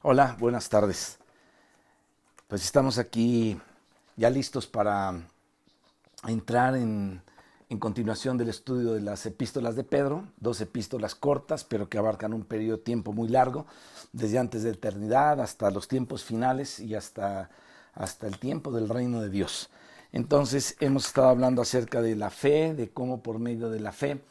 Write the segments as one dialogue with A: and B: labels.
A: Hola, buenas tardes. Pues estamos aquí ya listos para entrar en continuación del estudio de las epístolas de Pedro, dos epístolas cortas, pero que abarcan un periodo de tiempo muy largo, desde antes de la eternidad hasta los tiempos finales y hasta el tiempo del reino de Dios. Entonces hemos estado hablando acerca de la fe, de cómo por medio de la fe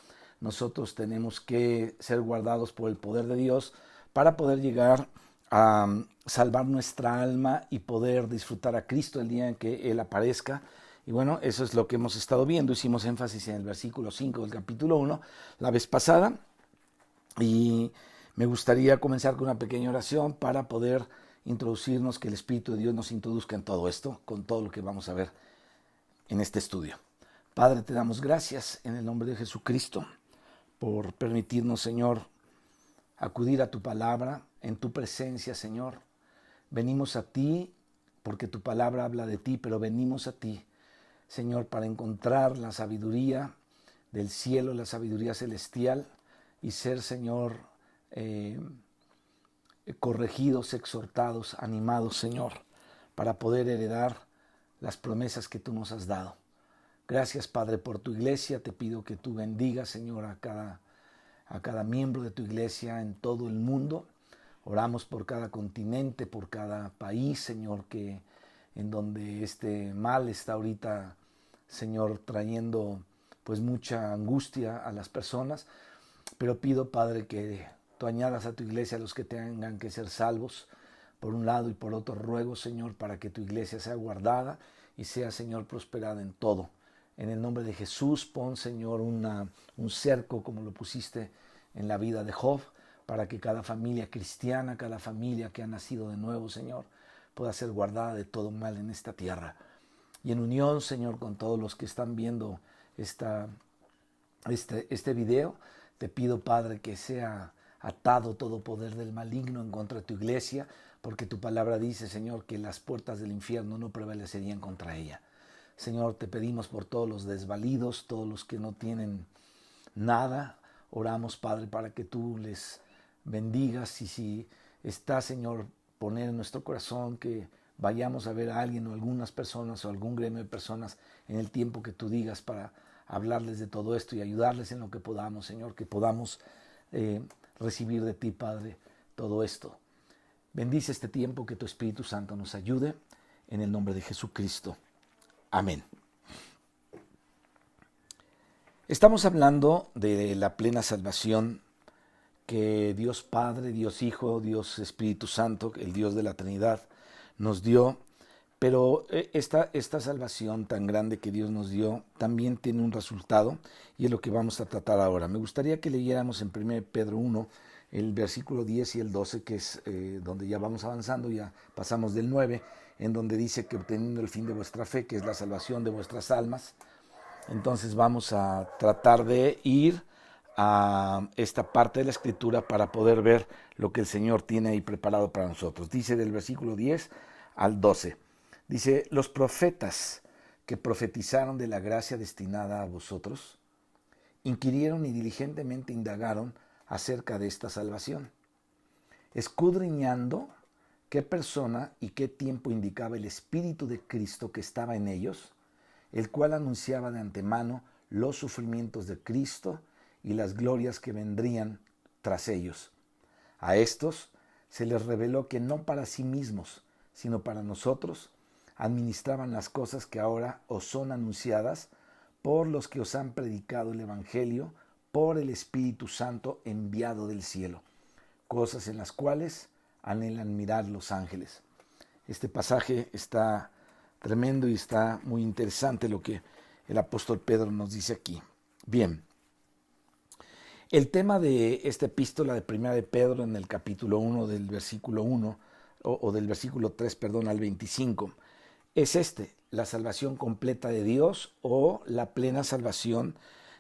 A: nosotros tenemos que ser guardados por el poder de Dios para poder llegar a salvar nuestra alma y poder disfrutar a Cristo el día en que Él aparezca. Y bueno, eso es lo que hemos estado viendo. Hicimos énfasis en el versículo 5 del capítulo 1 la vez pasada. Y me gustaría comenzar con una pequeña oración para poder introducirnos, que el Espíritu de Dios nos introduzca en todo esto, con todo lo que vamos a ver en este estudio. Padre, te damos gracias en el nombre de Jesucristo por permitirnos, Señor, acudir a tu palabra, en tu presencia, Señor. Venimos a ti porque tu palabra habla de ti, pero venimos a ti, Señor, para encontrar la sabiduría del cielo, la sabiduría celestial y ser, Señor, corregidos, exhortados, animados, Señor, para poder heredar las promesas que tú nos has dado. Gracias, Padre, por tu iglesia. Te pido que tú bendigas, Señor, a cada miembro de tu iglesia en todo el mundo. Oramos por cada continente, por cada país, Señor, que en donde este mal está ahorita, Señor, trayendo pues mucha angustia a las personas. Pero pido, Padre, que tú añadas a tu iglesia a los que tengan que ser salvos, por un lado, y por otro ruego, Señor, para que tu iglesia sea guardada y sea, Señor, prosperada en todo. En el nombre de Jesús, pon, Señor, un cerco como lo pusiste en la vida de Job, para que cada familia cristiana, cada familia que ha nacido de nuevo, Señor, pueda ser guardada de todo mal en esta tierra. Y en unión, Señor, con todos los que están viendo este video, te pido, Padre, que sea atado todo poder del maligno en contra de tu iglesia, porque tu palabra dice, Señor, que las puertas del infierno no prevalecerían contra ella. Señor, te pedimos por todos los desvalidos, todos los que no tienen nada. Oramos, Padre, para que tú les bendigas, y si está, Señor, poner en nuestro corazón que vayamos a ver a alguien o algunas personas o algún gremio de personas en el tiempo que tú digas para hablarles de todo esto y ayudarles en lo que podamos, Señor, que podamos recibir de ti, Padre, todo esto. Bendice este tiempo, que tu Espíritu Santo nos ayude, en el nombre de Jesucristo. Amén. Estamos hablando de la plena salvación que Dios Padre, Dios Hijo, Dios Espíritu Santo, el Dios de la Trinidad, nos dio. Pero esta salvación tan grande que Dios nos dio también tiene un resultado, y es lo que vamos a tratar ahora. Me gustaría que leyéramos en 1 Pedro 1, el versículo 10 y el 12, que es donde ya vamos avanzando, ya pasamos del 9, en donde dice que obteniendo el fin de vuestra fe, que es la salvación de vuestras almas. Entonces vamos a tratar de ir a esta parte de la Escritura para poder ver lo que el Señor tiene ahí preparado para nosotros. Dice del versículo 10 al 12. Dice, los profetas que profetizaron de la gracia destinada a vosotros, inquirieron y diligentemente indagaron acerca de esta salvación, escudriñando qué persona y qué tiempo indicaba el Espíritu de Cristo que estaba en ellos, el cual anunciaba de antemano los sufrimientos de Cristo y las glorias que vendrían tras ellos. A estos se les reveló que no para sí mismos, sino para nosotros, administraban las cosas que ahora os son anunciadas por los que os han predicado el Evangelio por el Espíritu Santo enviado del cielo, cosas en las cuales anhelan mirar los ángeles. Este pasaje está tremendo y está muy interesante lo que el apóstol Pedro nos dice aquí. Bien, el tema de esta epístola de 1 de Pedro en el capítulo 1 del versículo 1 o del versículo 3, perdón, al 25, es la salvación completa de Dios, o la plena salvación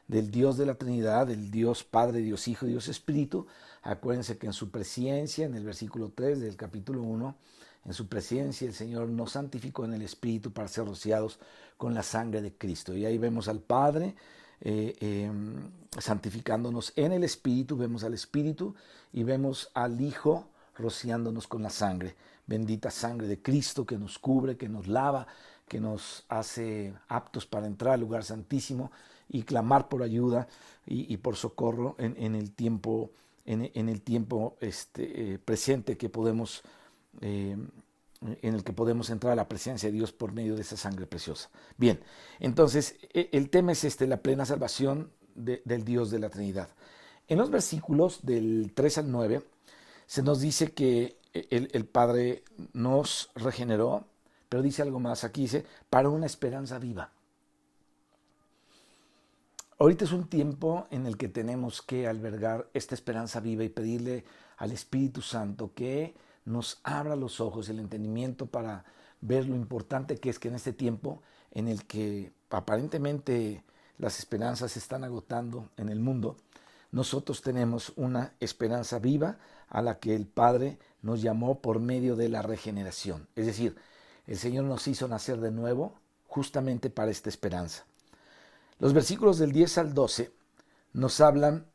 A: del Dios de la Trinidad, del Dios Padre, Dios Hijo, Dios Espíritu. Acuérdense que en su presencia, en el versículo 3 del capítulo 1, en su presencia el Señor nos santificó en el Espíritu para ser rociados con la sangre de Cristo. Y ahí vemos al Padre santificándonos en el Espíritu, vemos al Espíritu y vemos al Hijo rociándonos con la sangre, bendita sangre de Cristo que nos cubre, que nos lava, que nos hace aptos para entrar al lugar santísimo y clamar por ayuda y por socorro en el tiempo, presente que podemos, en el que podemos entrar a la presencia de Dios por medio de esa sangre preciosa. Bien, entonces el tema es la plena salvación del Dios de la Trinidad. En los versículos del 3 al 9 se nos dice que el Padre nos regeneró, pero dice algo más, aquí dice, para una esperanza viva. Ahorita es un tiempo en el que tenemos que albergar esta esperanza viva y pedirle al Espíritu Santo que nos abra los ojos, el entendimiento para ver lo importante que es que en este tiempo en el que aparentemente las esperanzas se están agotando en el mundo, nosotros tenemos una esperanza viva a la que el Padre nos llamó por medio de la regeneración. Es decir, el Señor nos hizo nacer de nuevo justamente para esta esperanza. Los versículos del 10 al 12 nos hablan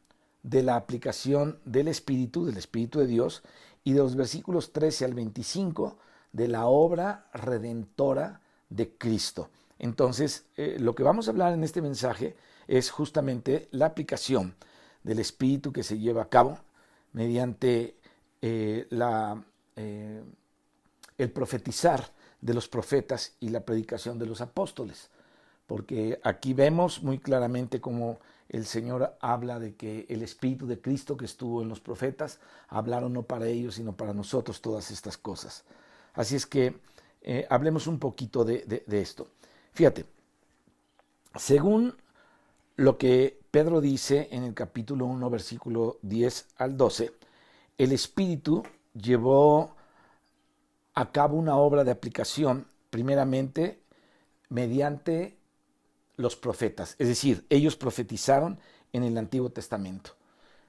A: de la aplicación del Espíritu de Dios, y de los versículos 13 al 25 de la obra redentora de Cristo. Entonces, lo que vamos a hablar en este mensaje es justamente la aplicación del Espíritu que se lleva a cabo mediante el profetizar de los profetas y la predicación de los apóstoles. Porque aquí vemos muy claramente cómo el Señor habla de que el Espíritu de Cristo que estuvo en los profetas hablaron no para ellos, sino para nosotros todas estas cosas. Así es que hablemos un poquito de esto. Fíjate, según lo que Pedro dice en el capítulo 1, versículo 10 al 12, el Espíritu llevó a cabo una obra de aplicación, primeramente mediante los profetas, es decir, ellos profetizaron en el Antiguo Testamento.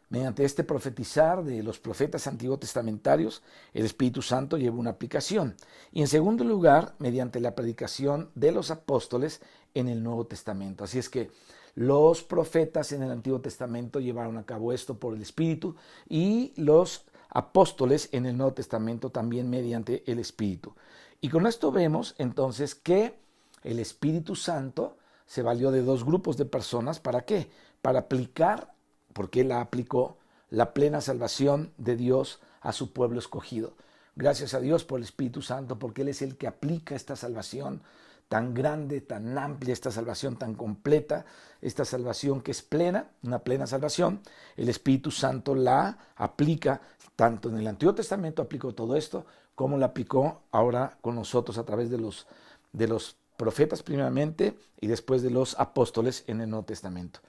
A: Mediante este profetizar de los profetas antiguotestamentarios, el Espíritu Santo lleva una aplicación. Y en segundo lugar, mediante la predicación de los apóstoles en el Nuevo Testamento. Así es que los profetas en el Antiguo Testamento llevaron a cabo esto por el Espíritu, y los apóstoles en el Nuevo Testamento también mediante el Espíritu. Y con esto vemos entonces que el Espíritu Santo se valió de dos grupos de personas. ¿Para qué? Para aplicar, porque Él aplicó la plena salvación de Dios a su pueblo escogido. Gracias a Dios por el Espíritu Santo, porque Él es el que aplica esta salvación tan grande, tan amplia, esta salvación tan completa, esta salvación que es plena, una plena salvación. El Espíritu Santo la aplica, tanto en el Antiguo Testamento aplicó todo esto, como la aplicó ahora con nosotros a través de los profetas primeramente y después de los apóstoles en el Nuevo Testamento.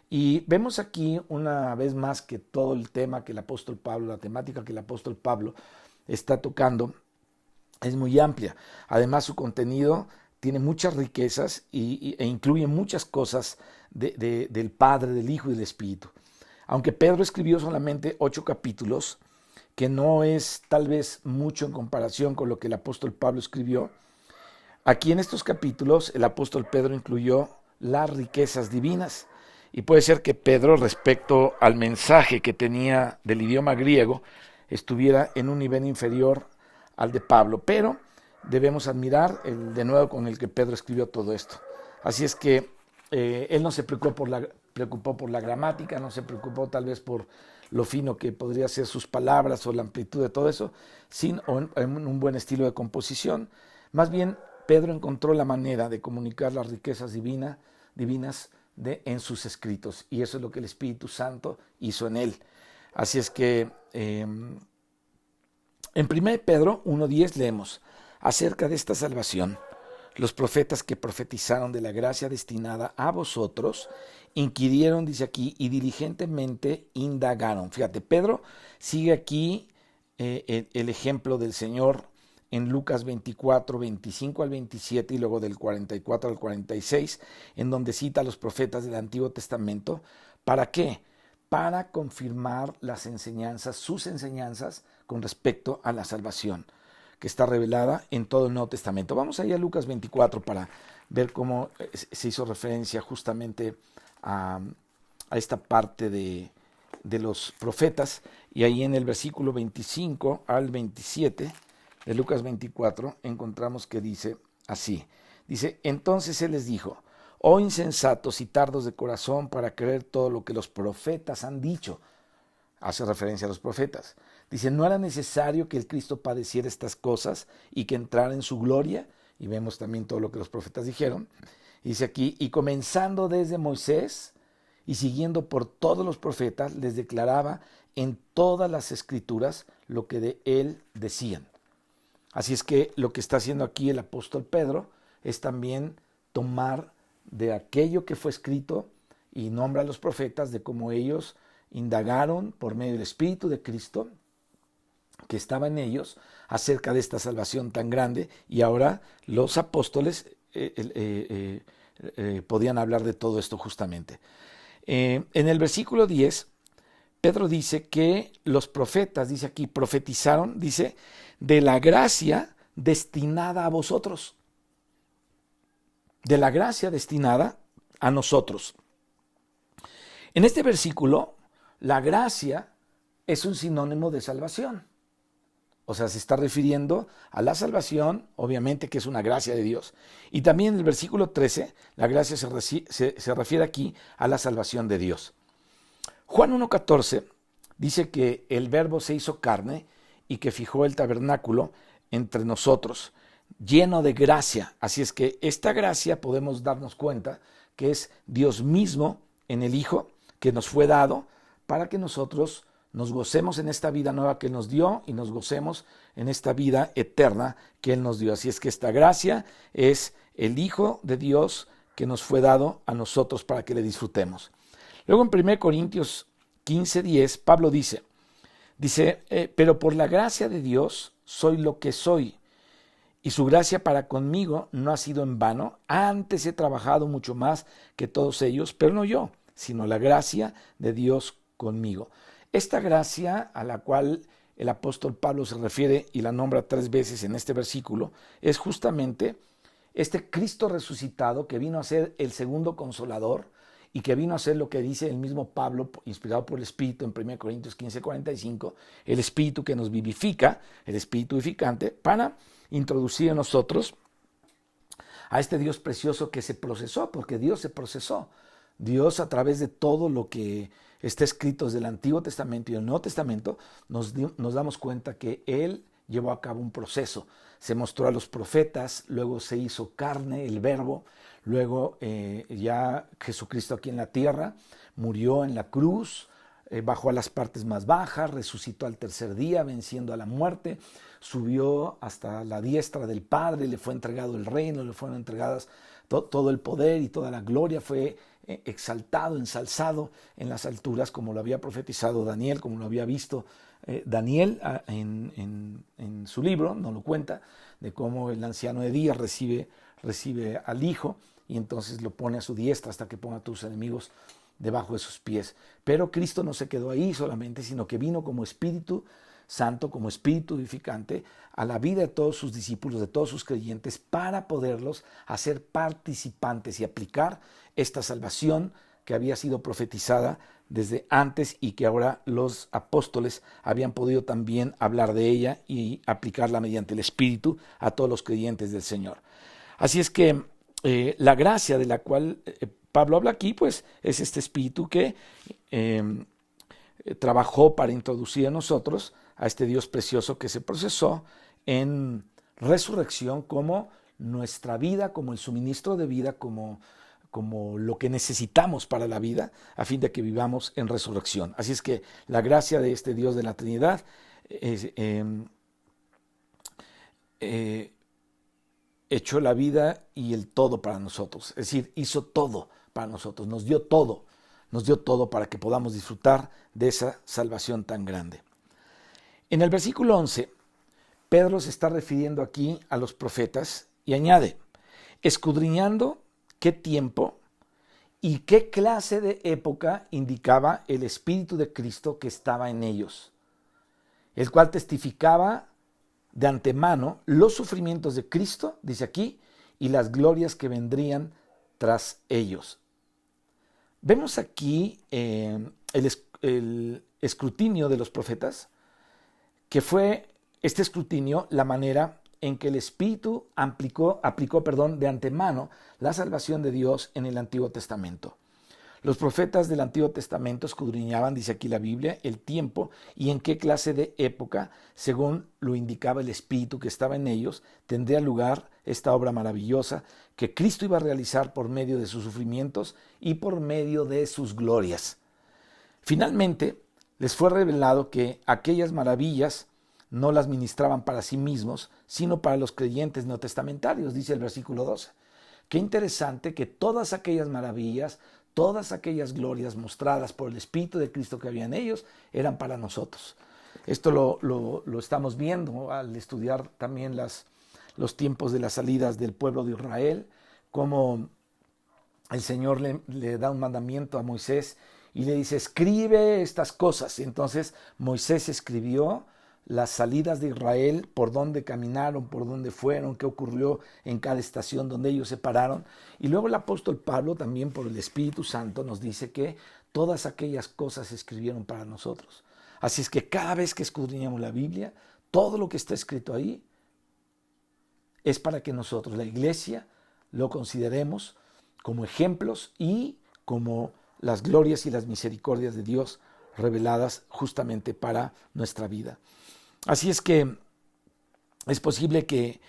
A: Y vemos aquí una vez más que todo el tema que el apóstol Pablo, la temática que el apóstol Pablo está tocando es muy amplia. Además, su contenido tiene muchas riquezas e incluye muchas cosas del Padre, del Hijo y del Espíritu. Aunque Pedro escribió solamente 8 capítulos, que no es tal vez mucho en comparación con lo que el apóstol Pablo escribió, aquí en estos capítulos el apóstol Pedro incluyó las riquezas divinas. Y puede ser que Pedro, respecto al mensaje que tenía del idioma griego, estuviera en un nivel inferior al de Pablo, pero debemos admirar el denuedo con el que Pedro escribió todo esto. Así es que él no se preocupó por la gramática, no se preocupó tal vez por lo fino que podría ser sus palabras o la amplitud de todo eso, sino en un buen estilo de composición. Más bien, Pedro encontró la manera de comunicar las riquezas divinas en sus escritos, y eso es lo que el Espíritu Santo hizo en él. Así es que en 1 Pedro 1:10 leemos: acerca de esta salvación, los profetas que profetizaron de la gracia destinada a vosotros, inquirieron, dice aquí, y diligentemente indagaron. Fíjate, Pedro sigue aquí el ejemplo del Señor en Lucas 24, 25 al 27 y luego del 44 al 46, en donde cita a los profetas del Antiguo Testamento. ¿Para qué? Para confirmar las enseñanzas, sus enseñanzas con respecto a la salvación, que está revelada en todo el Nuevo Testamento. Vamos allá a Lucas 24 para ver cómo se hizo referencia justamente a esta parte de de los profetas, y ahí en el versículo 25 al 27 de Lucas 24 encontramos que dice así, dice, entonces él les dijo, oh insensatos y tardos de corazón para creer todo lo que los profetas han dicho. Hace referencia a los profetas. Dice, ¿no era necesario que el Cristo padeciera estas cosas y que entrara en su gloria? Y vemos también todo lo que los profetas dijeron. Dice aquí, y comenzando desde Moisés y siguiendo por todos los profetas, les declaraba en todas las escrituras lo que de él decían. Así es que lo que está haciendo aquí el apóstol Pedro es también tomar de aquello que fue escrito y nombra a los profetas de cómo ellos indagaron por medio del Espíritu de Cristo que estaba en ellos acerca de esta salvación tan grande, y ahora los apóstoles podían hablar de todo esto justamente. En el versículo 10, Pedro dice que los profetas, dice aquí, profetizaron, dice, de la gracia destinada a vosotros. De la gracia destinada a nosotros. En este versículo, la gracia es un sinónimo de salvación. O sea, se está refiriendo a la salvación, obviamente que es una gracia de Dios. Y también en el versículo 13, la gracia se refiere aquí a la salvación de Dios. Juan 1:14 dice que el Verbo se hizo carne y que fijó el tabernáculo entre nosotros, lleno de gracia. Así es que esta gracia podemos darnos cuenta que es Dios mismo en el Hijo que nos fue dado para que nosotros nos gocemos en esta vida nueva que Él nos dio y nos gocemos en esta vida eterna que Él nos dio. Así es que esta gracia es el Hijo de Dios que nos fue dado a nosotros para que le disfrutemos. Luego en 1 Corintios 15:10, Pablo dice, pero por la gracia de Dios soy lo que soy, y su gracia para conmigo no ha sido en vano. Antes he trabajado mucho más que todos ellos, pero no yo, sino la gracia de Dios conmigo. Esta gracia a la cual el apóstol Pablo se refiere y la nombra 3 veces en este versículo es justamente este Cristo resucitado que vino a ser el segundo consolador y que vino a ser lo que dice el mismo Pablo, inspirado por el Espíritu en 1 Corintios 15:45, el Espíritu que nos vivifica, el Espíritu vivificante, para introducir en nosotros a este Dios precioso que se procesó, porque Dios se procesó. Dios, a través de todo lo que está escrito desde el Antiguo Testamento y el Nuevo Testamento, nos damos cuenta que Él llevó a cabo un proceso. Se mostró a los profetas, luego se hizo carne, el Verbo, luego ya Jesucristo aquí en la tierra, murió en la cruz, bajó a las partes más bajas, resucitó al tercer día, venciendo a la muerte, subió hasta la diestra del Padre, le fue entregado el reino, le fueron entregadas todo el poder y toda la gloria, fue exaltado, ensalzado en las alturas, como lo había profetizado Daniel, como lo había visto Daniel en su libro, nos lo cuenta, de cómo el anciano de días recibe al Hijo y entonces lo pone a su diestra hasta que ponga a tus enemigos debajo de sus pies. Pero Cristo no se quedó ahí solamente, sino que vino como Espíritu Santo, como Espíritu vivificante, a la vida de todos sus discípulos, de todos sus creyentes, para poderlos hacer participantes y aplicar esta salvación que había sido profetizada desde antes y que ahora los apóstoles habían podido también hablar de ella y aplicarla mediante el Espíritu a todos los creyentes del Señor. Así es que la gracia de la cual Pablo habla aquí, pues es este Espíritu que trabajó para introducir a nosotros a este Dios precioso que se procesó en resurrección como nuestra vida, como el suministro de vida, como lo que necesitamos para la vida, a fin de que vivamos en resurrección. Así es que la gracia de este Dios de la Trinidad echó la vida y el todo para nosotros, es decir, hizo todo para nosotros, nos dio todo para que podamos disfrutar de esa salvación tan grande. En el versículo 11, Pedro se está refiriendo aquí a los profetas y añade, escudriñando qué tiempo y qué clase de época indicaba el Espíritu de Cristo que estaba en ellos, el cual testificaba de antemano los sufrimientos de Cristo, dice aquí, y las glorias que vendrían tras ellos. Vemos aquí el escrutinio de los profetas, que fue este escrutinio la manera en que el Espíritu aplicó de antemano la salvación de Dios en el Antiguo Testamento. Los profetas del Antiguo Testamento escudriñaban, dice aquí la Biblia, el tiempo y en qué clase de época, según lo indicaba el Espíritu que estaba en ellos, tendría lugar esta obra maravillosa que Cristo iba a realizar por medio de sus sufrimientos y por medio de sus glorias. Finalmente, les fue revelado que aquellas maravillas no las ministraban para sí mismos, sino para los creyentes neotestamentarios, dice el versículo 12. Qué interesante que todas aquellas maravillas, todas aquellas glorias mostradas por el Espíritu de Cristo que había en ellos, eran para nosotros. Esto lo estamos viendo al estudiar también los tiempos de las salidas del pueblo de Israel, como el Señor le da un mandamiento a Moisés y le dice, escribe estas cosas. Y entonces Moisés escribió las salidas de Israel, por dónde caminaron, por dónde fueron, qué ocurrió en cada estación donde ellos se pararon. Y luego el apóstol Pablo, también por el Espíritu Santo, nos dice que todas aquellas cosas se escribieron para nosotros. Así es que cada vez que escudriñamos la Biblia, todo lo que está escrito ahí es para que nosotros, la iglesia, lo consideremos como ejemplos y como las glorias y las misericordias de Dios reveladas justamente para nuestra vida. Así es que es posible que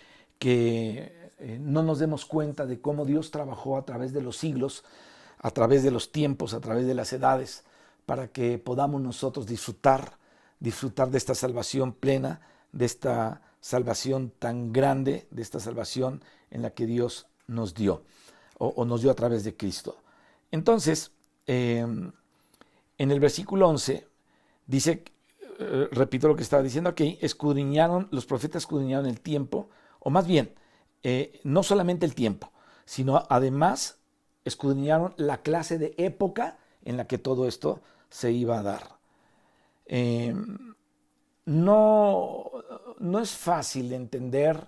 A: no nos demos cuenta de cómo Dios trabajó a través de los siglos, a través de los tiempos, a través de las edades, para que podamos nosotros disfrutar de esta salvación plena, de esta salvación tan grande, de esta salvación en la que Dios nos dio, o nos dio a través de Cristo. Entonces, en el versículo 11 dice, repito lo que estaba diciendo aquí, los profetas escudriñaron el tiempo, o más bien, no solamente el tiempo, sino además escudriñaron la clase de época en la que todo esto se iba a dar. No es fácil entender,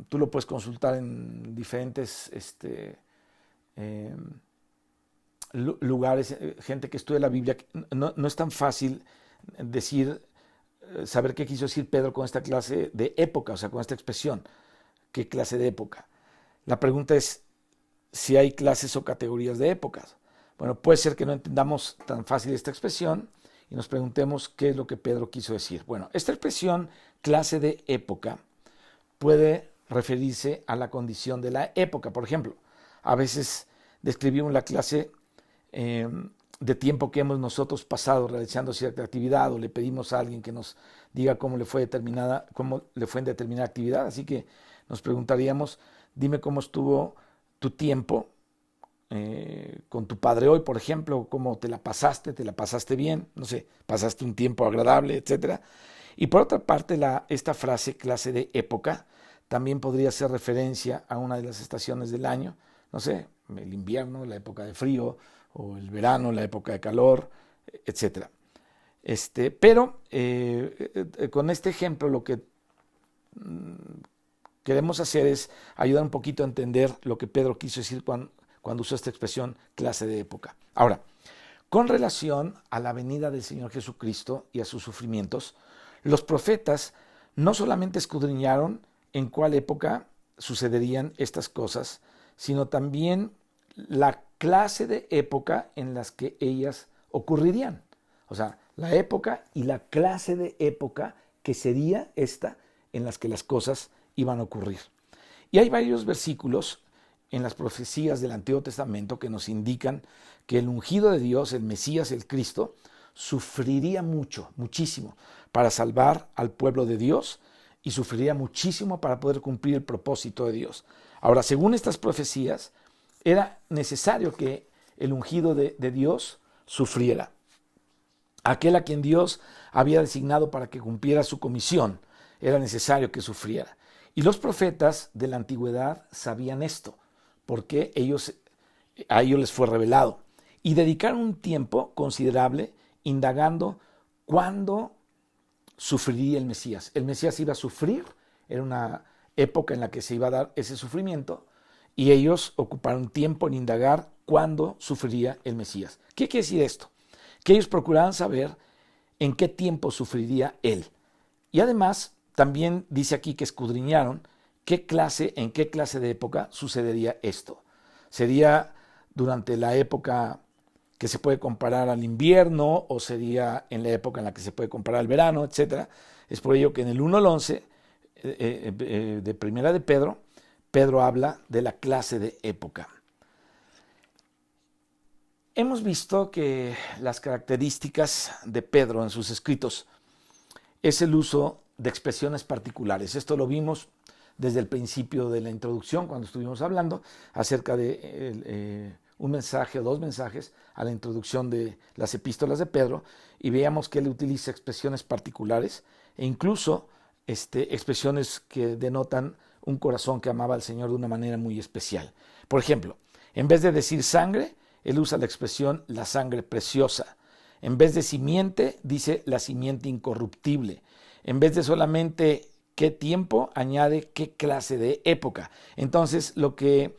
A: tú lo puedes consultar en diferentes lugares, gente que estudia la Biblia, no es tan fácil saber qué quiso decir Pedro con esta clase de época, o sea, con esta expresión, qué clase de época. La pregunta es si hay clases o categorías de épocas. Bueno, puede ser que no entendamos tan fácil esta expresión y nos preguntemos qué es lo que Pedro quiso decir. Bueno, esta expresión, clase de época, puede referirse a la condición de la época. Por ejemplo, a veces describimos la clase de tiempo que hemos nosotros pasado realizando cierta actividad, o le pedimos a alguien que nos diga cómo le fue en determinada actividad. Así que nos preguntaríamos, dime cómo estuvo tu tiempo con tu padre hoy, por ejemplo, cómo te la pasaste bien, no sé, pasaste un tiempo agradable, etcétera. Y por otra parte, esta frase, clase de época, también podría ser referencia a una de las estaciones del año, no sé, el invierno, la época de frío, o el verano, la época de calor, etcétera. Pero con este ejemplo lo que queremos hacer es ayudar un poquito a entender lo que Pedro quiso decir cuando usó esta expresión clase de época. Ahora, con relación a la venida del Señor Jesucristo y a sus sufrimientos, los profetas no solamente escudriñaron en cuál época sucederían estas cosas, sino también la clase de época en las que ellas ocurrirían. O sea, la época y la clase de época que sería esta en las que las cosas iban a ocurrir. Y hay varios versículos en las profecías del Antiguo Testamento que nos indican que el ungido de Dios, el Mesías, el Cristo, sufriría muchísimo para salvar al pueblo de Dios y sufriría muchísimo para poder cumplir el propósito de Dios. Ahora, según estas profecías, era necesario que el ungido de Dios sufriera. Aquel a quien Dios había designado para que cumpliera su comisión, era necesario que sufriera. Y los profetas de la antigüedad sabían esto, porque a ellos les fue revelado. Y dedicaron un tiempo considerable indagando cuándo sufriría el Mesías. El Mesías iba a sufrir, era una época en la que se iba a dar ese sufrimiento, y ellos ocuparon tiempo en indagar cuándo sufriría el Mesías. ¿Qué quiere decir esto? Que ellos procuraban saber en qué tiempo sufriría él. Y además, también dice aquí que escudriñaron en qué clase de época sucedería esto. ¿Sería durante la época que se puede comparar al invierno o sería en la época en la que se puede comparar al verano, etcétera? Es por ello que en el 1 al 11 de Primera de Pedro, Pedro habla de la clase de época. Hemos visto que las características de Pedro en sus escritos es el uso de expresiones particulares. Esto lo vimos desde el principio de la introducción, cuando estuvimos hablando acerca de un mensaje o dos mensajes a la introducción de las epístolas de Pedro, y veíamos que él utiliza expresiones particulares e incluso expresiones que denotan un corazón que amaba al Señor de una manera muy especial. Por ejemplo, en vez de decir sangre, él usa la expresión la sangre preciosa. En vez de simiente, dice la simiente incorruptible. En vez de solamente qué tiempo, añade qué clase de época. Entonces, lo que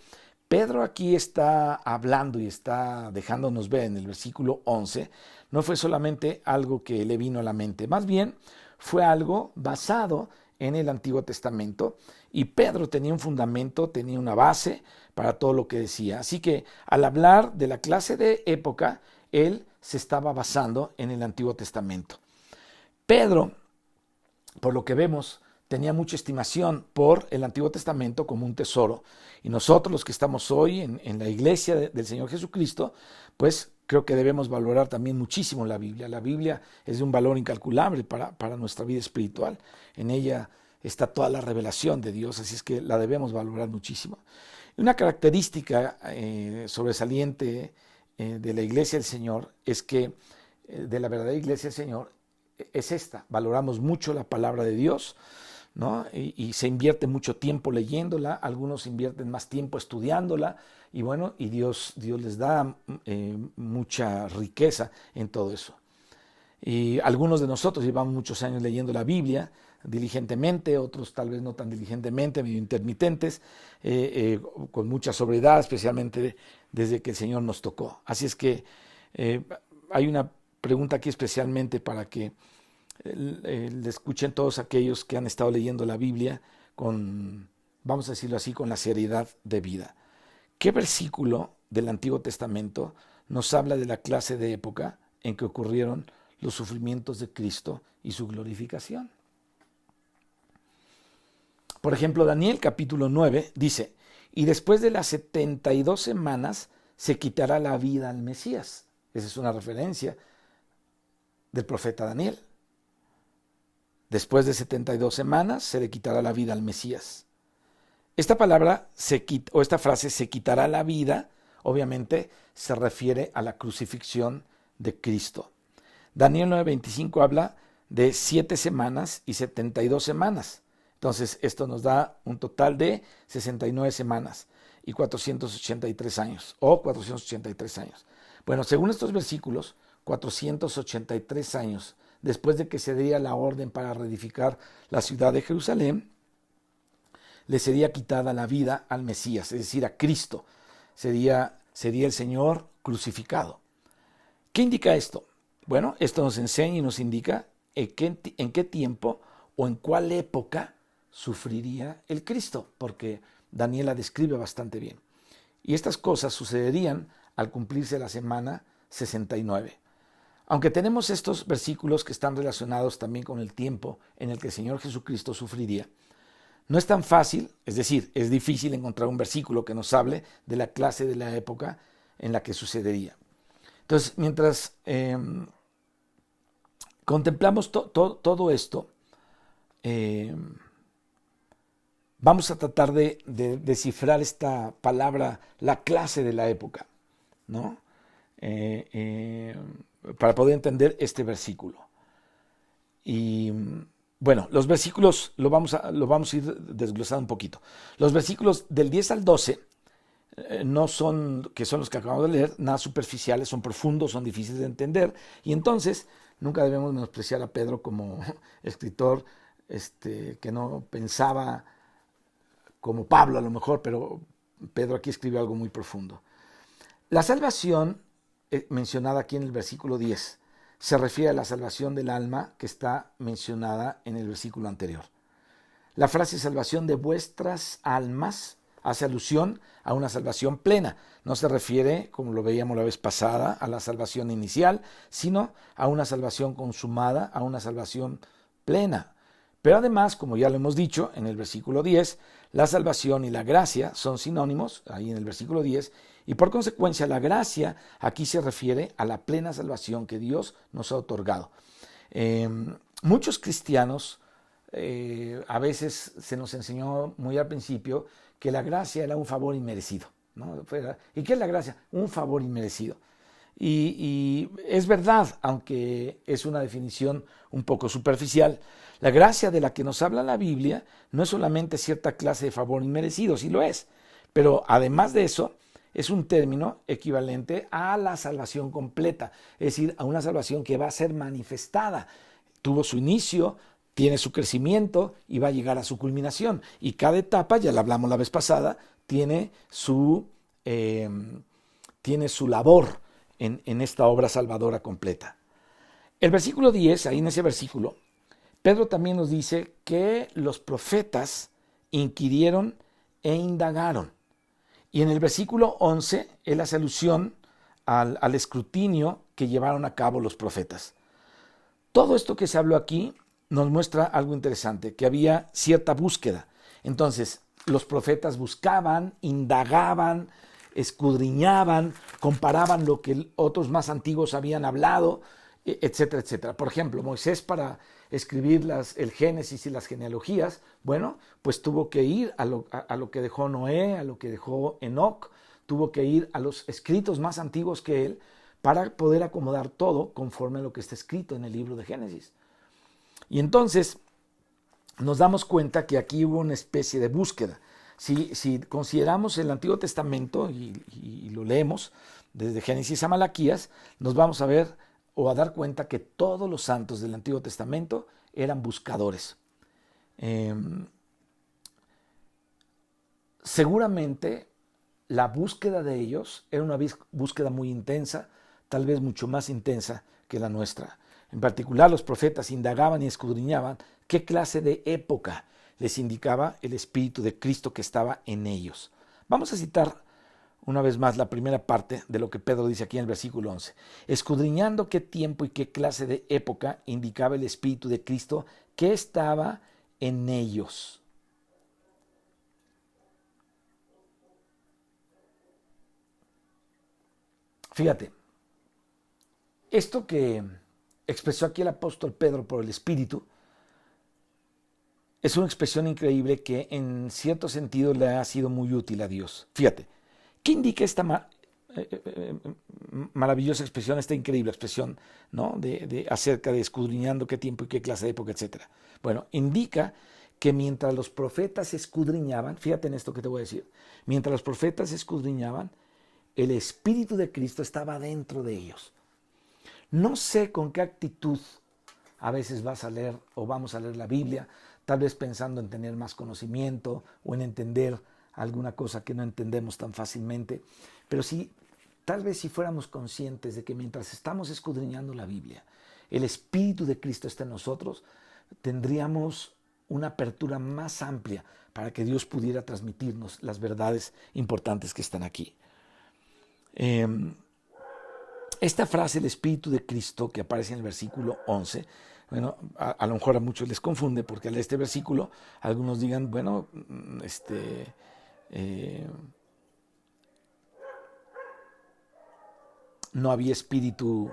A: Pedro aquí está hablando y está dejándonos ver en el versículo 11, no fue solamente algo que le vino a la mente, más bien fue algo basado en el Antiguo Testamento, y Pedro tenía un fundamento, tenía una base para todo lo que decía. Así que al hablar de la clase de época, él se estaba basando en el Antiguo Testamento. Pedro, por lo que vemos, tenía mucha estimación por el Antiguo Testamento como un tesoro. Y nosotros, los que estamos hoy en la iglesia del Señor Jesucristo, pues creo que debemos valorar también muchísimo la Biblia. La Biblia es de un valor incalculable para nuestra vida espiritual. En ella está toda la revelación de Dios, así es que la debemos valorar muchísimo. Una característica sobresaliente de la iglesia del Señor es que, de la verdadera iglesia del Señor, es esta: valoramos mucho la palabra de Dios, ¿no? Y se invierte mucho tiempo leyéndola, algunos invierten más tiempo estudiándola, y bueno, y Dios les da mucha riqueza en todo eso. Y algunos de nosotros llevamos muchos años leyendo la Biblia diligentemente, otros tal vez no tan diligentemente, medio intermitentes, con mucha sobriedad, especialmente desde que el Señor nos tocó. Así es que hay una pregunta aquí especialmente para que le escuchen todos aquellos que han estado leyendo la Biblia con, vamos a decirlo así, con la seriedad de vida. ¿Qué versículo del Antiguo Testamento nos habla de la clase de época en que ocurrieron los sufrimientos de Cristo y su glorificación? Por ejemplo, Daniel capítulo 9 dice: y después de las 72 semanas se quitará la vida al Mesías. Esa es una referencia del profeta Daniel. Después de 72 semanas se le quitará la vida al Mesías. Esta palabra, esta frase, se quitará la vida, obviamente se refiere a la crucifixión de Cristo. Daniel 9:25 habla de 7 semanas y 72 semanas. Entonces, esto nos da un total de 69 semanas y 483 años, o 483 años. Bueno, según estos versículos, 483 años después de que se diera la orden para reedificar la ciudad de Jerusalén, le sería quitada la vida al Mesías, es decir, a Cristo. Sería el Señor crucificado. ¿Qué indica esto? Bueno, esto nos enseña y nos indica en qué tiempo o en cuál época sufriría el Cristo, porque Daniel la describe bastante bien. Y estas cosas sucederían al cumplirse la semana 69. Aunque tenemos estos versículos que están relacionados también con el tiempo en el que el Señor Jesucristo sufriría, no es tan fácil, es decir, es difícil encontrar un versículo que nos hable de la clase de la época en la que sucedería. Entonces, mientras contemplamos todo esto, vamos a tratar de descifrar esta palabra, la clase de la época, ¿no? Para poder entender este versículo. Y bueno, los versículos lo vamos a ir desglosando un poquito. Los versículos del 10 al 12 no son, que son los que acabamos de leer, nada superficiales, son profundos, son difíciles de entender, y entonces nunca debemos menospreciar a Pedro como escritor que no pensaba como Pablo a lo mejor, pero Pedro aquí escribe algo muy profundo. La salvación mencionada aquí en el versículo 10 se refiere a la salvación del alma que está mencionada en el versículo anterior. La frase salvación de vuestras almas hace alusión a una salvación plena. No se refiere, como lo veíamos la vez pasada, a la salvación inicial, sino a una salvación consumada, a una salvación plena. Pero además, como ya lo hemos dicho en el versículo 10, la salvación y la gracia son sinónimos, ahí en el versículo 10, y por consecuencia la gracia aquí se refiere a la plena salvación que Dios nos ha otorgado. Muchos cristianos, a veces se nos enseñó muy al principio que la gracia era un favor inmerecido, ¿no? ¿Y qué es la gracia? Un favor inmerecido. Y es verdad, aunque es una definición un poco superficial, la gracia de la que nos habla la Biblia no es solamente cierta clase de favor inmerecido, sí lo es, pero además de eso es un término equivalente a la salvación completa, es decir, a una salvación que va a ser manifestada. Tuvo su inicio, tiene su crecimiento y va a llegar a su culminación. Y cada etapa, ya la hablamos la vez pasada, tiene su labor en esta obra salvadora completa. El versículo 10, ahí en ese versículo, Pedro también nos dice que los profetas inquirieron e indagaron. Y en el versículo 11, él hace alusión al escrutinio que llevaron a cabo los profetas. Todo esto que se habló aquí nos muestra algo interesante, que había cierta búsqueda. Entonces, los profetas buscaban, indagaban, escudriñaban, comparaban lo que otros más antiguos habían hablado, etcétera, etcétera. Por ejemplo, Moisés, para escribir el Génesis y las genealogías, bueno, pues tuvo que ir a lo que dejó Noé, a lo que dejó Enoc, tuvo que ir a los escritos más antiguos que él para poder acomodar todo conforme a lo que está escrito en el libro de Génesis. Y entonces nos damos cuenta que aquí hubo una especie de búsqueda. Si consideramos el Antiguo Testamento y lo leemos desde Génesis a Malaquías, nos vamos a ver o a dar cuenta que todos los santos del Antiguo Testamento eran buscadores. Seguramente la búsqueda de ellos era una búsqueda muy intensa, tal vez mucho más intensa que la nuestra. En particular, los profetas indagaban y escudriñaban qué clase de época les indicaba el Espíritu de Cristo que estaba en ellos. Vamos a citar una vez más la primera parte de lo que Pedro dice aquí en el versículo 11. Escudriñando qué tiempo y qué clase de época indicaba el Espíritu de Cristo que estaba en ellos. Fíjate, esto que expresó aquí el apóstol Pedro por el Espíritu es una expresión increíble que en cierto sentido le ha sido muy útil a Dios. Fíjate, ¿qué indica esta maravillosa expresión, esta increíble expresión, ¿no? Acerca de escudriñando qué tiempo y qué clase de época, etcétera? Bueno, indica que mientras los profetas escudriñaban, fíjate en esto que te voy a decir, mientras los profetas escudriñaban, el Espíritu de Cristo estaba dentro de ellos. No sé con qué actitud a veces vas a leer o vamos a leer la Biblia, tal vez pensando en tener más conocimiento o en entender alguna cosa que no entendemos tan fácilmente, pero sí, tal vez si fuéramos conscientes de que mientras estamos escudriñando la Biblia, el Espíritu de Cristo está en nosotros, tendríamos una apertura más amplia para que Dios pudiera transmitirnos las verdades importantes que están aquí. Esta frase, el Espíritu de Cristo, que aparece en el versículo 11, bueno, a lo mejor a muchos les confunde porque al leer este versículo, algunos digan, bueno, no había espíritu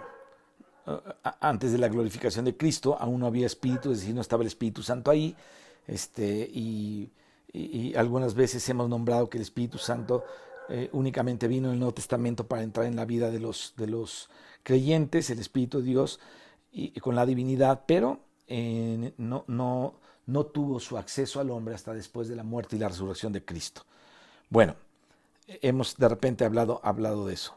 A: antes de la glorificación de Cristo, aún no había espíritu, es decir, no estaba el Espíritu Santo ahí, y algunas veces hemos nombrado que el Espíritu Santo únicamente vino en el Nuevo Testamento para entrar en la vida de los creyentes, el Espíritu de Dios, y con la divinidad, pero no tuvo su acceso al hombre hasta después de la muerte y la resurrección de Cristo. Bueno, hemos de repente hablado de eso.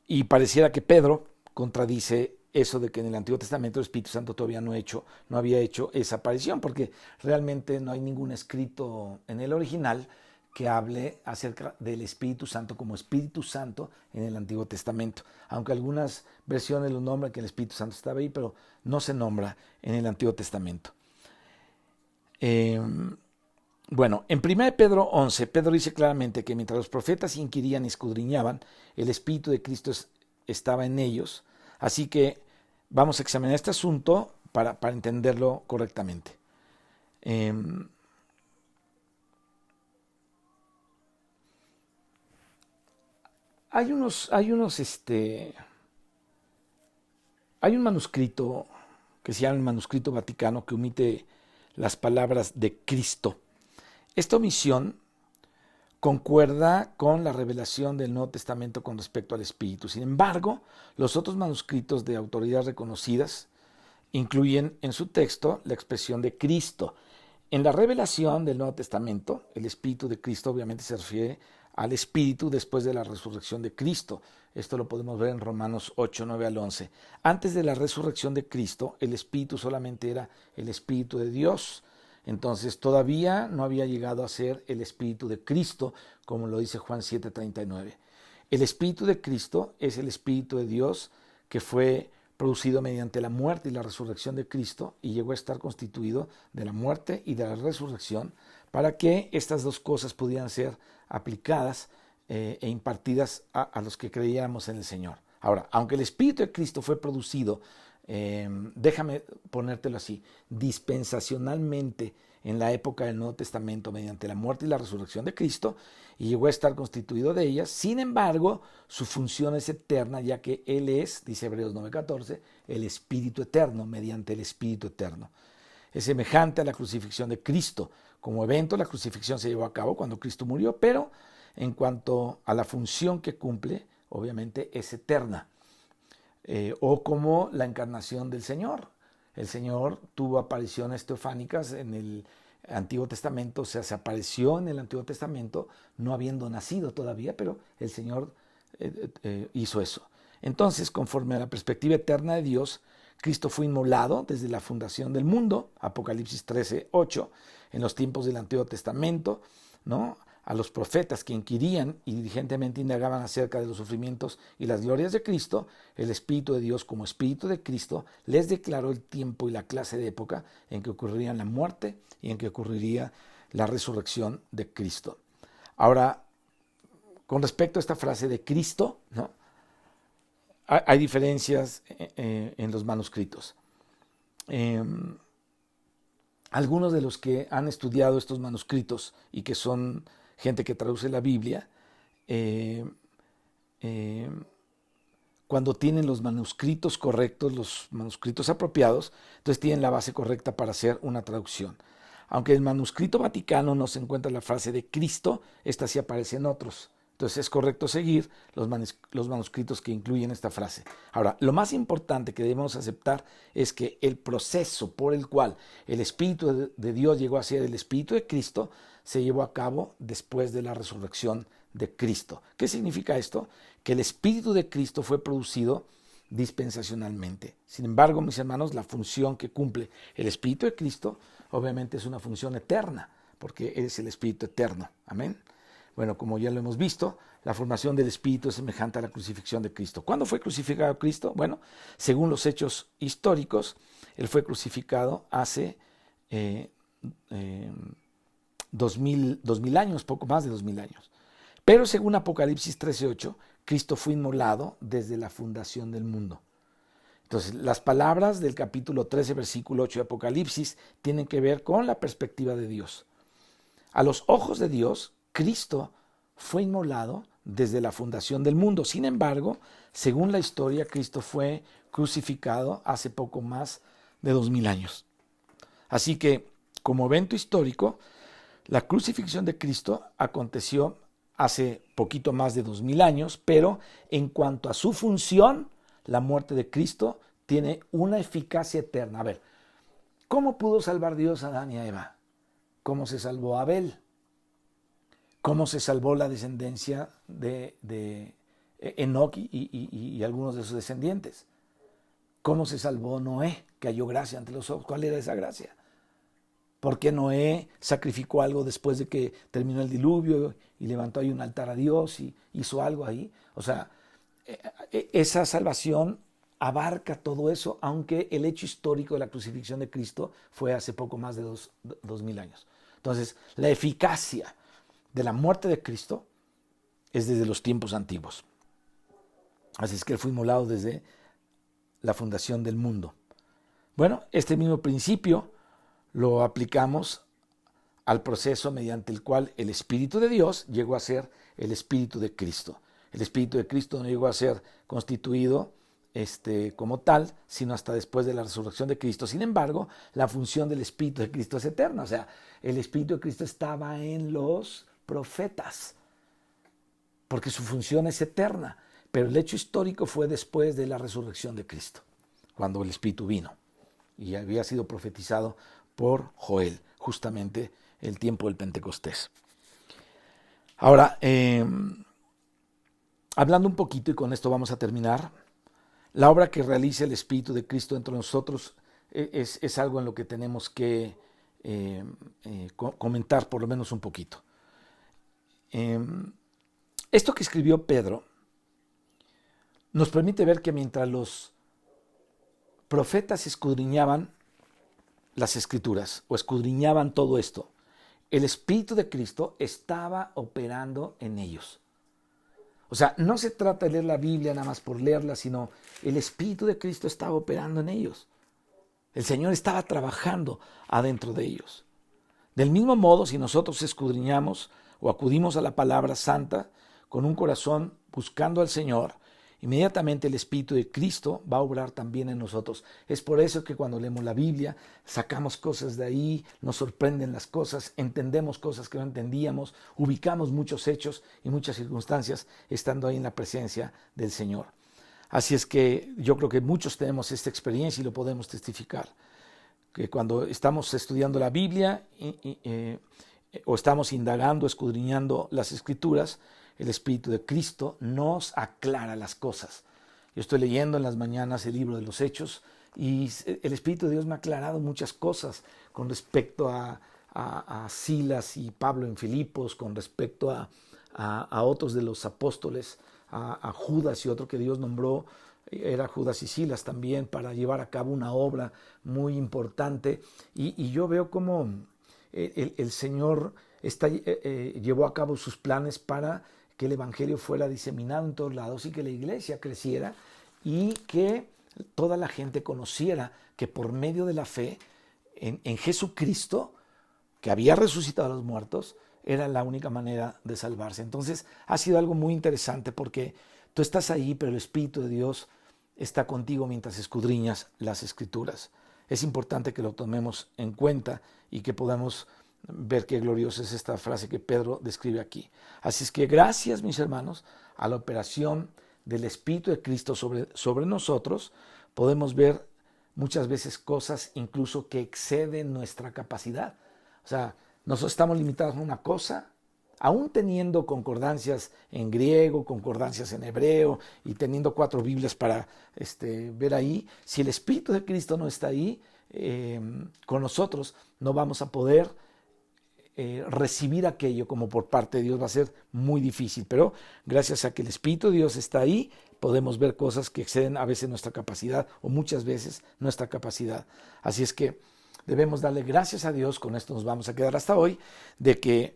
A: Y pareciera que Pedro contradice eso de que en el Antiguo Testamento el Espíritu Santo todavía no había hecho esa aparición, porque realmente no hay ningún escrito en el original que hable acerca del Espíritu Santo como Espíritu Santo en el Antiguo Testamento. Aunque algunas versiones lo nombran que el Espíritu Santo estaba ahí, pero no se nombra en el Antiguo Testamento. Bueno, en 1 Pedro 11, Pedro dice claramente que mientras los profetas inquirían y escudriñaban, el Espíritu de Cristo estaba en ellos. Así que vamos a examinar este asunto para entenderlo correctamente. Hay un manuscrito que se llama el Manuscrito Vaticano que omite las palabras de Cristo. Esta omisión concuerda con la revelación del Nuevo Testamento con respecto al Espíritu. Sin embargo, los otros manuscritos de autoridades reconocidas incluyen en su texto la expresión de Cristo. En la revelación del Nuevo Testamento, el Espíritu de Cristo obviamente se refiere al Espíritu después de la resurrección de Cristo. Esto lo podemos ver en Romanos 8, 9 al 11. Antes de la resurrección de Cristo, el Espíritu solamente era el Espíritu de Dios. Entonces todavía no había llegado a ser el Espíritu de Cristo, como lo dice Juan 7:39. El Espíritu de Cristo es el Espíritu de Dios que fue producido mediante la muerte y la resurrección de Cristo y llegó a estar constituido de la muerte y de la resurrección para que estas dos cosas pudieran ser aplicadas e impartidas a los que creíamos en el Señor. Ahora, aunque el Espíritu de Cristo fue producido, déjame ponértelo así, dispensacionalmente en la época del Nuevo Testamento mediante la muerte y la resurrección de Cristo y llegó a estar constituido de ellas. Sin embargo, su función es eterna ya que Él es, dice Hebreos 9:14, el Espíritu eterno mediante el Espíritu eterno. Es semejante a la crucifixión de Cristo. Como evento, la crucifixión se llevó a cabo cuando Cristo murió, pero en cuanto a la función que cumple, obviamente es eterna. O como la encarnación del Señor. El Señor tuvo apariciones teofánicas en el Antiguo Testamento, o sea, se apareció en el Antiguo Testamento, no habiendo nacido todavía, pero el Señor hizo eso. Entonces, conforme a la perspectiva eterna de Dios, Cristo fue inmolado desde la fundación del mundo, Apocalipsis 13:8, en los tiempos del Antiguo Testamento, ¿no? A los profetas que inquirían y diligentemente indagaban acerca de los sufrimientos y las glorias de Cristo, el Espíritu de Dios como Espíritu de Cristo les declaró el tiempo y la clase de época en que ocurriría la muerte y en que ocurriría la resurrección de Cristo. Ahora, con respecto a esta frase de Cristo, ¿no? Hay diferencias en los manuscritos. Algunos de los que han estudiado estos manuscritos y que son gente que traduce la Biblia, cuando tienen los manuscritos correctos, los manuscritos apropiados, entonces tienen la base correcta para hacer una traducción. Aunque en el manuscrito Vaticano no se encuentra la frase de Cristo, esta sí aparece en otros. Entonces es correcto seguir los manuscritos que incluyen esta frase. Ahora, lo más importante que debemos aceptar es que el proceso por el cual el Espíritu de Dios llegó a ser el Espíritu de Cristo se llevó a cabo después de la resurrección de Cristo. ¿Qué significa esto? Que el Espíritu de Cristo fue producido dispensacionalmente. Sin embargo, mis hermanos, la función que cumple el Espíritu de Cristo obviamente es una función eterna, porque es el Espíritu eterno. Amén. Bueno, como ya lo hemos visto, la formación del Espíritu es semejante a la crucifixión de Cristo. ¿Cuándo fue crucificado Cristo? Bueno, según los hechos históricos, Él fue crucificado hace 2000 años, poco más de 2000 años. Pero según Apocalipsis 13:8, Cristo fue inmolado desde la fundación del mundo. Entonces, las palabras del capítulo 13, versículo 8 de Apocalipsis tienen que ver con la perspectiva de Dios. A los ojos de Dios, Cristo fue inmolado desde la fundación del mundo. Sin embargo, según la historia, Cristo fue crucificado hace poco más de 2000 años. Así que, como evento histórico, la crucifixión de Cristo aconteció hace poquito más de 2000 años, pero en cuanto a su función, la muerte de Cristo tiene una eficacia eterna. A ver, ¿cómo pudo salvar Dios a Adán y a Eva? ¿Cómo se salvó a Abel? ¿Cómo se salvó la descendencia de Enoc y algunos de sus descendientes? ¿Cómo se salvó Noé, que halló gracia ante los ojos? ¿Cuál era esa gracia? ¿Por qué Noé sacrificó algo después de que terminó el diluvio y levantó ahí un altar a Dios y hizo algo ahí? O sea, esa salvación abarca todo eso, aunque el hecho histórico de la crucifixión de Cristo fue hace poco más de 2000 años. Entonces, la eficacia de la muerte de Cristo es desde los tiempos antiguos. Así es que Él fue inmolado desde la fundación del mundo. Bueno, este mismo principio lo aplicamos al proceso mediante el cual el Espíritu de Dios llegó a ser el Espíritu de Cristo. El Espíritu de Cristo no llegó a ser constituido como tal, sino hasta después de la resurrección de Cristo. Sin embargo, la función del Espíritu de Cristo es eterna. O sea, el Espíritu de Cristo estaba en los profetas, porque su función es eterna. Pero el hecho histórico fue después de la resurrección de Cristo, cuando el Espíritu vino y había sido profetizado por Joel, justamente el tiempo del Pentecostés. Ahora, hablando un poquito, y con esto vamos a terminar, la obra que realiza el Espíritu de Cristo entre nosotros es algo en lo que tenemos que comentar por lo menos un poquito. Esto que escribió Pedro nos permite ver que mientras los profetas escudriñaban las Escrituras o escudriñaban todo esto, el Espíritu de Cristo estaba operando en ellos. O sea, no se trata de leer la Biblia nada más por leerla, sino el Espíritu de Cristo estaba operando en ellos. El Señor estaba trabajando adentro de ellos. Del mismo modo, si nosotros escudriñamos o acudimos a la palabra santa con un corazón buscando al Señor, inmediatamente el Espíritu de Cristo va a obrar también en nosotros. Es por eso que cuando leemos la Biblia, sacamos cosas de ahí, nos sorprenden las cosas, entendemos cosas que no entendíamos, ubicamos muchos hechos y muchas circunstancias estando ahí en la presencia del Señor. Así es que yo creo que muchos tenemos esta experiencia y lo podemos testificar. Que cuando estamos estudiando la Biblia o estamos indagando, escudriñando las Escrituras, el Espíritu de Cristo nos aclara las cosas. Yo estoy leyendo en las mañanas el libro de los Hechos y el Espíritu de Dios me ha aclarado muchas cosas con respecto a Silas y Pablo en Filipos, con respecto a otros de los apóstoles, a Judas y otro que Dios nombró, era Judas y Silas también, para llevar a cabo una obra muy importante. Y yo veo cómo el Señor llevó a cabo sus planes para que el Evangelio fuera diseminado en todos lados y que la iglesia creciera y que toda la gente conociera que por medio de la fe en Jesucristo, que había resucitado a los muertos, era la única manera de salvarse. Entonces ha sido algo muy interesante porque tú estás ahí, pero el Espíritu de Dios está contigo mientras escudriñas las Escrituras. Es importante que lo tomemos en cuenta y que podamos ver qué gloriosa es esta frase que Pedro describe aquí. Así es que gracias, mis hermanos, a la operación del Espíritu de Cristo sobre nosotros, podemos ver muchas veces cosas incluso que exceden nuestra capacidad. O sea, nosotros estamos limitados a una cosa, aún teniendo concordancias en griego, concordancias en hebreo y teniendo 4 Biblias para ver ahí, si el Espíritu de Cristo no está ahí con nosotros, no vamos a poder recibir aquello como por parte de Dios. Va a ser muy difícil, pero gracias a que el Espíritu de Dios está ahí, podemos ver cosas que exceden a veces nuestra capacidad o muchas veces nuestra capacidad. Así es que debemos darle gracias a Dios, con esto nos vamos a quedar hasta hoy, de que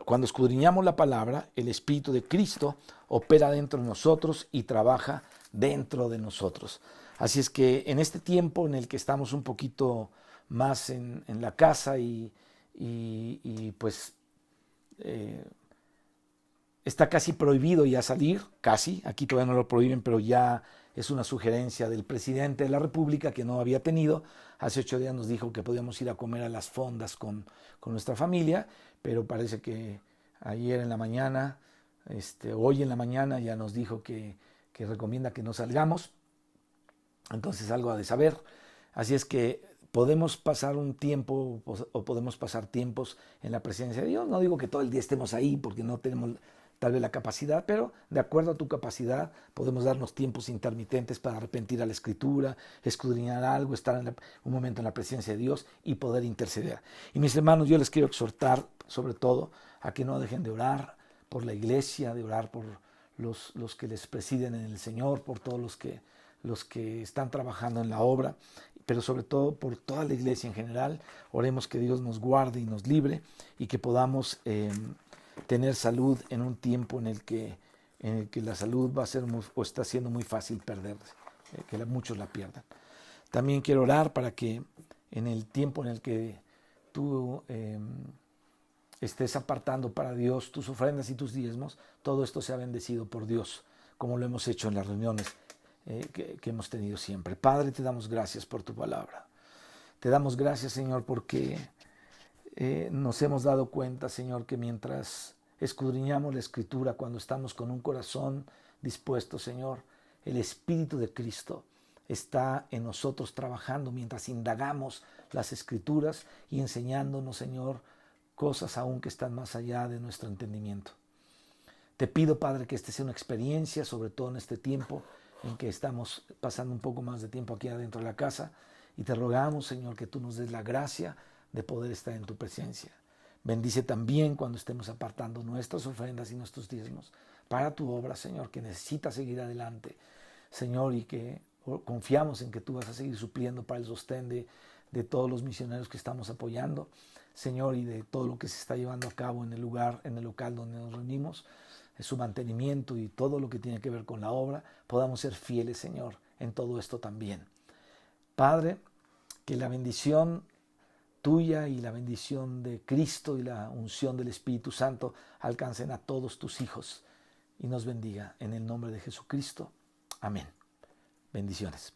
A: cuando escudriñamos la palabra, el Espíritu de Cristo opera dentro de nosotros y trabaja dentro de nosotros. Así es que en este tiempo en el que estamos un poquito más en la casa y pues está casi prohibido ya salir, casi, aquí todavía no lo prohíben, pero ya es una sugerencia del presidente de la República que no había tenido. Hace 8 días nos dijo que podíamos ir a comer a las fondas con nuestra familia, pero parece que ayer en la mañana, hoy en la mañana ya nos dijo que recomienda que no salgamos. Entonces algo ha de saber. Así es que podemos pasar un tiempo o podemos pasar tiempos en la presencia de Dios. No digo que todo el día estemos ahí porque no tenemos tal vez la capacidad, pero de acuerdo a tu capacidad podemos darnos tiempos intermitentes para arrepentir a la Escritura, escudriñar algo, estar un momento en la presencia de Dios y poder interceder. Y mis hermanos, yo les quiero exhortar sobre todo a que no dejen de orar por la iglesia, de orar por los que les presiden en el Señor, por todos los que están trabajando en la obra, pero sobre todo por toda la iglesia en general. Oremos que Dios nos guarde y nos libre y que podamos tener salud en un tiempo en el que la salud va a ser o está siendo muy fácil perderse, que muchos la pierdan. También quiero orar para que en el tiempo en el que tú estés apartando para Dios tus ofrendas y tus diezmos, todo esto sea bendecido por Dios, como lo hemos hecho en las reuniones que hemos tenido siempre. Padre, te damos gracias por tu palabra. Te damos gracias, Señor, porque nos hemos dado cuenta, Señor, que mientras escudriñamos la Escritura, cuando estamos con un corazón dispuesto, Señor, el Espíritu de Cristo está en nosotros trabajando mientras indagamos las Escrituras y enseñándonos, Señor, cosas aún que están más allá de nuestro entendimiento. Te pido, Padre, que esta sea una experiencia, sobre todo en este tiempo en que estamos pasando un poco más de tiempo aquí adentro de la casa, y te rogamos, Señor, que tú nos des la gracia de poder estar en tu presencia. Bendice también cuando estemos apartando nuestras ofrendas y nuestros diezmos para tu obra, Señor, que necesita seguir adelante, Señor, y que confiamos en que tú vas a seguir supliendo para el sostén de todos los misioneros que estamos apoyando, Señor, y de todo lo que se está llevando a cabo en el local donde nos reunimos, su mantenimiento y todo lo que tiene que ver con la obra, podamos ser fieles, Señor, en todo esto también. Padre, que la bendición tuya y la bendición de Cristo y la unción del Espíritu Santo alcancen a todos tus hijos y nos bendiga en el nombre de Jesucristo. Amén. Bendiciones.